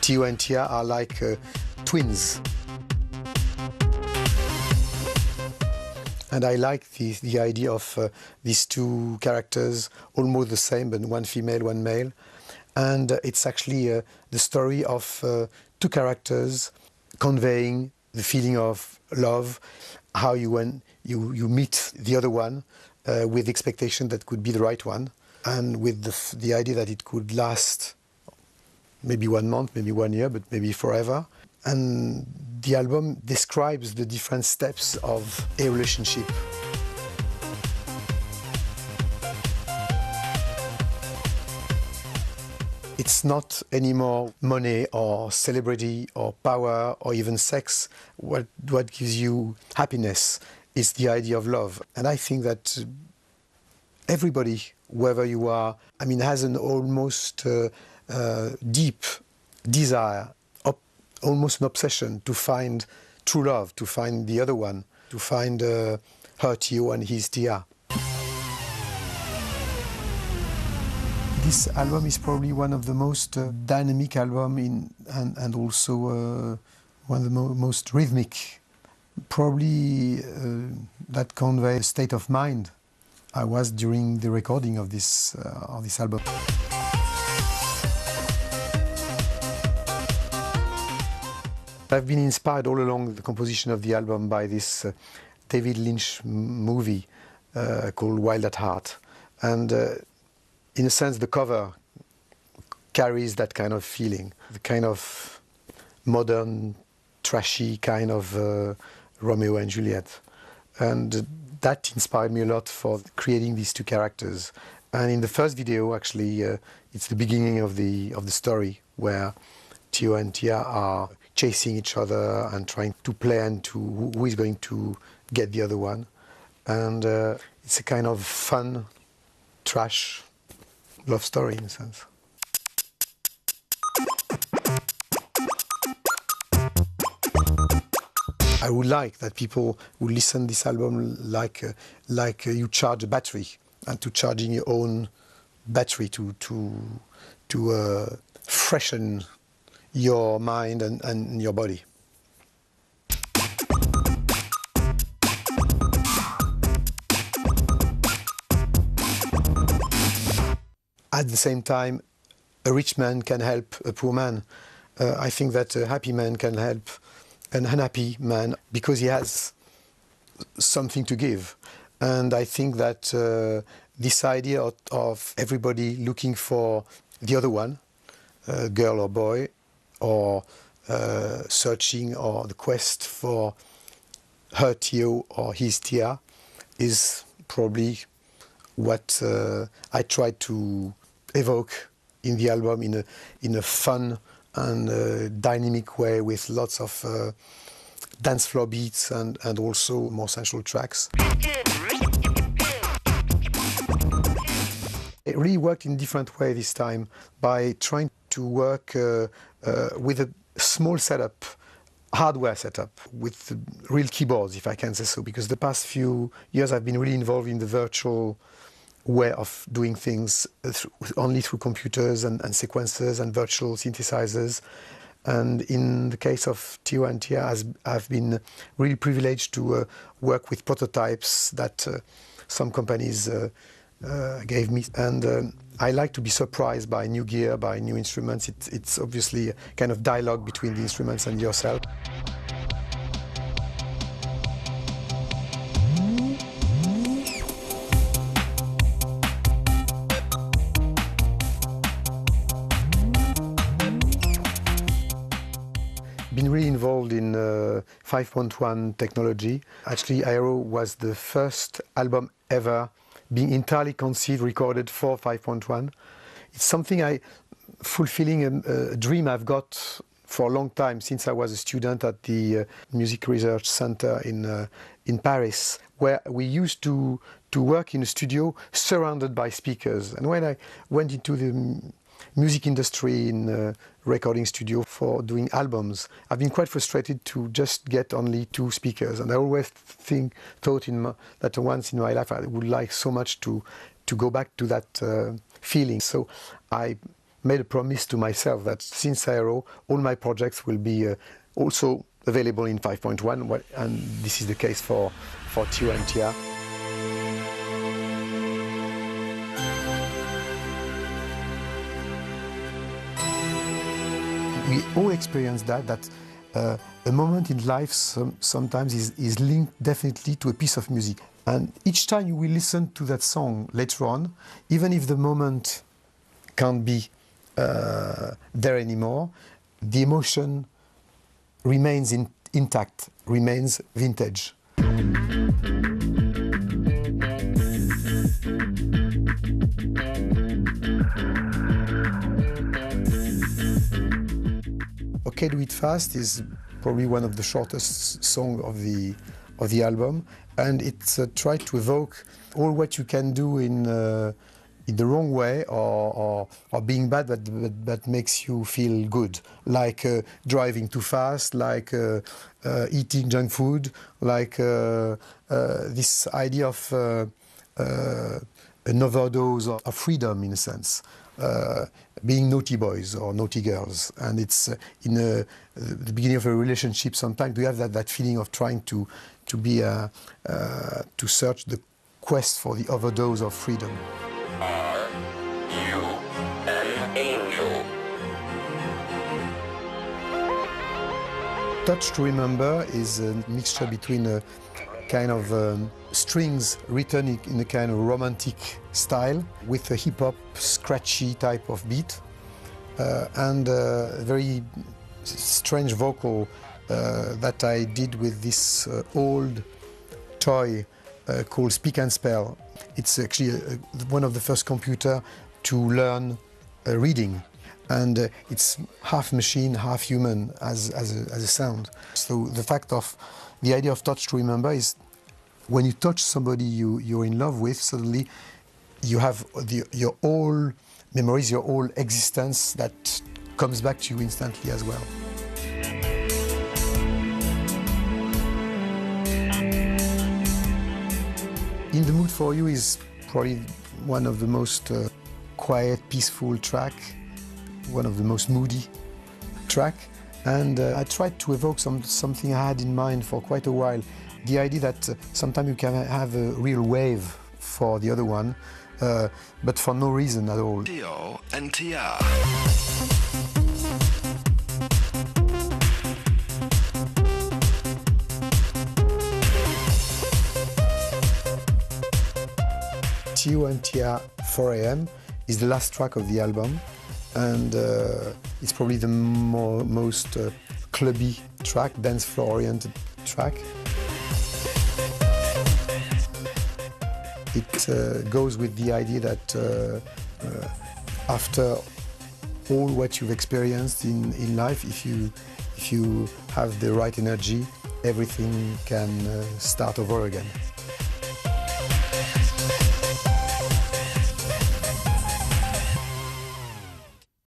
Theo and Tia are like twins. And I like the idea of these two characters, almost the same, but one female, one male. And it's actually the story of two characters conveying the feeling of love, how when you meet the other one with the expectation that could be the right one, and with the idea that it could last maybe 1 month, maybe 1 year, but maybe forever. And the album describes the different steps of a relationship. It's not anymore money or celebrity or power or even sex. What gives you happiness is the idea of love. And I think that everybody, wherever you are, has an almost deep desire, almost an obsession to find true love, to find the other one, to find her Theo and his Tia. This album is probably one of the most dynamic albums and also one of the most rhythmic. Probably that conveys a state of mind I was during the recording of this album. I've been inspired all along the composition of the album by this David Lynch movie called Wild at Heart. And in a sense, the cover carries that kind of feeling, the kind of modern, trashy kind of Romeo and Juliet. And that inspired me a lot for creating these two characters. And in the first video, actually, it's the beginning of the story where Theo and Tia are chasing each other and trying to plan to who is going to get the other one. And it's a kind of fun, trash love story in a sense. I would like that people would listen to this album like you charge a battery, and to charging your own battery to freshen your mind and your body. At the same time, a rich man can help a poor man. I think that a happy man can help an unhappy man because he has something to give. And I think that this idea of everybody looking for the other one, girl or boy, or searching or the quest for her Theo or his Tia is probably what I try to evoke in the album in a fun and dynamic way with lots of dance floor beats and also more sensual tracks. It really worked in a different way this time by trying to work with a small setup, hardware setup, with real keyboards, if I can say so, because the past few years I've been really involved in the virtual way of doing things only through computers and sequencers and virtual synthesizers. And in the case of Theo and Tia, I've been really privileged to work with prototypes that some companies gave me. And I like to be surprised by new gear, by new instruments. It's obviously a kind of dialogue between the instruments and yourself. Been really involved in 5.1 technology. Actually, Aero was the first album ever being entirely conceived, recorded for 5.1. It's something fulfilling a dream I've got for a long time since I was a student at the Music Research Center in Paris, where we used to work in a studio surrounded by speakers. And when I went into the music industry in a recording studio for doing albums, I've been quite frustrated to just get only 2 speakers. And I always thought that once in my life I would like so much to go back to that feeling. So I made a promise to myself that since Aero, all my projects will be also available in 5.1, and this is the case for Tio and Tia. We all experience that a moment in life sometimes is linked definitely to a piece of music. And each time you will listen to that song later on, even if the moment can't be there anymore, the emotion remains intact, remains vintage. Okay, Do It Fast is probably one of the shortest songs of the album, and it's tried to evoke all what you can do in the wrong way or being bad, that makes you feel good, like driving too fast, like eating junk food, like this idea of an overdose of freedom, in a sense. Being naughty boys or naughty girls, and it's in the beginning of a relationship. Sometimes we have that feeling of trying to search the quest for the overdose of freedom. Are you an angel? Touch to Remember is a mixture between a kind of strings written in a kind of romantic style with a hip-hop scratchy type of beat and a very strange vocal that I did with this old toy called Speak and Spell. It's actually one of the first computers to learn reading, and it's half machine, half human as a sound. So the idea of Touch to Remember is when you touch somebody you're in love with, suddenly you have your whole memories, your whole existence that comes back to you instantly as well. In the Mood for You is probably one of the most quiet, peaceful track, one of the most moody track, and I tried to evoke something I had in mind for quite a while. The idea that sometimes you can have a real wave for the other one, but for no reason at all. Tio and Tia. Tio and Tia 4 AM is the last track of the album, and it's probably the most clubby track, dance floor oriented track. It goes with the idea that after all what you've experienced in life, if you have the right energy, everything can start over again.